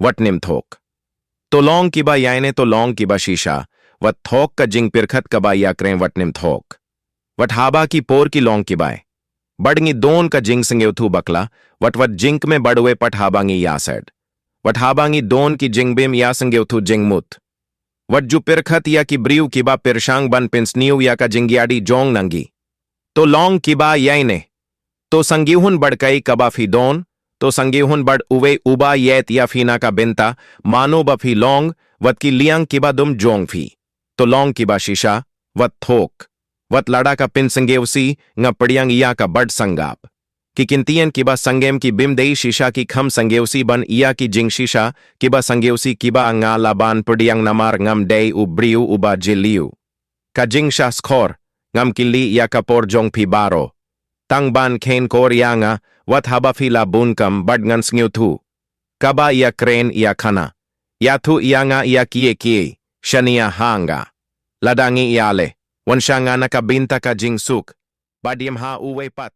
wat nim thok. Tolong kiba yaine tolong kiba shisha, wat thok ka jing pirkhat kaba ya kren wat nim thok. Wat haba ki por ki long kibae. Badngi don ka jing singewthu bakla, wat jink me badwe pat habangi yased. Wat habangi don ki jingbim ya singewthu jingmut. Wat ju pirkhat ya ki briu kiba pirshang ban pinsniu ya ka jingyadi jong nangi. To long kiba yaine. To sangihun badkai kaba fi don, to sangihun bad uwe uba yet ya fina ka binta, mano ba fi long, wat ki liang kiba dum jong fi. To long kiba shisha, wat thok. Wat lada ka pin sangewsi, nga padiang iya ka bad sangap. Ki kintiyan kiba sangem ki bimdei shisha ki kham sangewsi ban iya ki jing shisha, kiba sangewsi kiba nga laban padiang namar ngam day u briu uba jiliu. Ka jing sha skor, ngam kili iya ka por jong pi baro. Tang ban kain kor iya nga, wat haba fila bunkam bad ngan sngewthu. Kaba iya kren iya kana. Yathu iya nga iya kie, shania hanga. Ladangi iyale. Wansya nga nakabinta ka jing suk. Badim ha uwe pat.